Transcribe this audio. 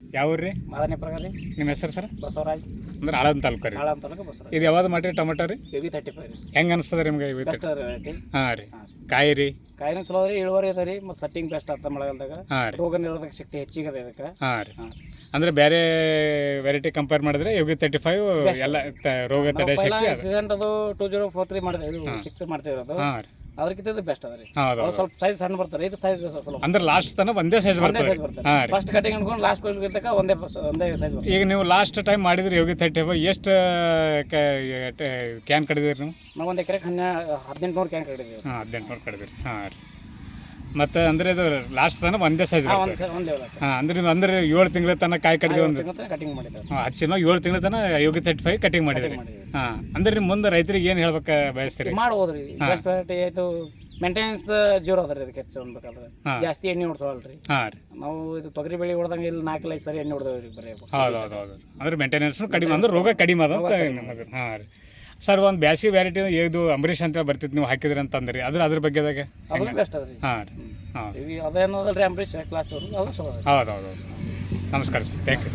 ಯಾವ ಊರು ರೀ? ಮಾದನೆ ಪ್ರಕಾರ ರೀ ನಿಮ್ಮ ಹೆಸರು ಸರ್? ಬಸವರಾಜ್, ಅಂದ್ರೆ ಆಳಂದ ತಾಲೂಕು ರೀ. ಆಳಾಮ್ ತಾಲೂಕು ಬಸವರಾಜ್. ಇದು ಯಾವ್ದು ಮಾಡಿರಿ ಟೊಮೆಟೊ ರೀ? ಕೆವಿ 35 ರೀ. ಹೆಂಗೆ ಅನಿಸ್ತದೆ ರೀ ನಿಮ್ಗೆ ಇವತ್ತು? ಬೆಸ್ಟ್ ಅದ ರೇಟಿ. ಹಾಂ ರೀ. ಕಾಯಿ ರೀ? ಕಾಯಿನೂ ಚಲೋ ಅದ ರೀ, ಇಳುವರಿ ಅದ ರೀ, ಮತ್ತು ಸಟ್ಟಿಂಗ್ ಬೆಸ್ಟ್ ಆಗ್ತದೆ ಮಳೆಗಾಲದಾಗ. ಹಾಂ ರೀ. ರೋಗ ನಿರೋಧಕ ಶಕ್ತಿ ಹೆಚ್ಚಿಗೆ ಅದ ಇದಕ್ಕೆ. ಹಾಂ ರೀ. ಹಾಂ. ಅಂದ್ರೆ ಬೇರೆ ವೆರೈಟಿ ಕಂಪೇರ್ ಮಾಡಿದ್ರೆ ಯೋಗಿ 35 Best. ಎಲ್ಲ ರೋಗ ತಡೆ ಶಕ್ತಿ ಅದ. ಸೀಸನ್ ಅದು 2043 ಮಾಡಿದೆ, ಇದು 6 ಮಾಡ್ತೀವಿ ಅದು. ಹಾಂ ರೀ. ಅದಕ್ಕಿಂತ ಇದು ಬೆಸ್ಟ್ ಅದ ರೀ. ಹೌದು ಅದು ಸ್ವಲ್ಪ ಸೈಜ್ ಸಣ್ಣ ಬರ್ತಾರೆ, ಇದು ಸೈಜ್ ಸ್ವಲ್ಪ ಅಂದ್ರೆ ಲಾಸ್ಟ್ ತನಕ ಒಂದೇ ಸೈಜ್ ಒಂದೇ ಬರ್ತದೆ. ಸೈಜ್ ಬರ್ತಾರೆ. ಹಾಂ ರೀ. ಫಸ್ಟ್ ಕಟಿಂಗ್ ಅನ್ಕೊಂಡು ಲಾಸ್ಟ್ ತನಕ ಒಂದೇ ಸೈಜ್ ಬರ್ತದೆ. ಈಗ ನೀವು ಲಾಸ್ಟ್ ಟೈಮ್ ಮಾಡಿದ್ರಿ ಯೋಗಿ 35 ಎಷ್ಟು ಕ್ಯಾನ್ ಕಡಿದಿರಿ ನೀವು? ನಾವು ಒಂದು ಎಕರೆಗೆ 1800 ಕ್ಯಾನ್ ಕಟ್ಟಿದ್ದೀವಿ. ಹಾಂ 1800 ಕಡಿದಿರಿ. ಹಾಂ ರೀ. ಮತ್ತು ಅಂದರೆ ಇದು ಲಾಸ್ಟ್ ತನಕ ಒಂದೇ ಸೈಜ್ ಬರ್ತದೆ. ಒಂದೇ ಹಾಂ ಅಂದ್ರೆ ನೀವು ಅಂದ್ರೆ 7 ತಿಂಗಳ ತನಕ ಕಾಯಿ ಕಡಿದೀವಿ ಒಂದು ಕಟಿಂಗ್ ಮಾಡಿದ್ದಾರೆ. ಹಚ್ಚಿನ 7 ತಿಂಗಳ ತನಕ ಯೋಗಿ 35 ಕಟಿಂಗ್ ಮಾಡಿದ್ರಿ. ಹಾಂ ಅಂದ್ರೆ ನಿಮ್ಮ ಮುಂದೆ ರೈತರಿಗೆ ಏನು ಹೇಳ್ಬೇಕು ಬಯಸ್ತೀರಿ? ಮಾಡ್ಬೋದ್ರಿ. ಬೆಸ್ಟ್ ವೆರೈಟಿ ಆಯಿತು. ಮೇಂಟೆನೆನ್ಸ್ ಜೀರೋ ಅದ ರೀ ಇದಕ್ಕೆ ಹೆಚ್ಚು ಅನ್ಬೇಕಾದ್ರೆ. ಜಾಸ್ತಿ ಎಣ್ಣೆ ಹೊಡ್ಸೋಲ್ರಿ. ಹಾಂ ರೀ. ನಾವು ಇದು ತೊಗರಿ ಬೆಳೆ ಹೊಡೆದಂಗೆ ಇಲ್ಲಿ 4-5 ಸರಿ ಎಣ್ಣೆ ಹೊಡೆದೇವ್ರಿ ಬರೀ. ಹೌದು ಹೌದು ಹೌದು. ಅಂದ್ರೆ ಮೇಂಟೆನೆನ್ಸ್ನು ಕಡಿಮೆ ಅಂದ್ರೆ ರೋಗ ಕಡಿಮೆ ಅದ ಅಂತ ನಿಮಗೆ. ಹಾಂ ರೀ. ಸರ್ ಒಂದು ಬ್ಯಾಸಿಗೆ ವ್ಯಾರೈಟಿ ಇದು ಅಂಬರೀಷ್ ಅಂತ ಬರ್ತಿತ್ತು, ನೀವು ಹಾಕಿದ್ರಿ ಅಂತಂದ್ರಿ, ಅದ್ರ ಬಗ್ಗೆದಾಗ? ಅದು ಬೆಸ್ಟ್ ಅದ ರೀ. ಹಾಂ ರೀ. ಹಾಂ ಅದೇನೋದಲ್ರಿ ಅಂಬರೀಷ್ ಕ್ಲಾಸ್ ಅದು ಚಲೋ ಅದ. ಹೌದು ಹೌದು ಹೌದು. ನಮಸ್ಕಾರ ಸರ್, ಥ್ಯಾಂಕ್ ಯು.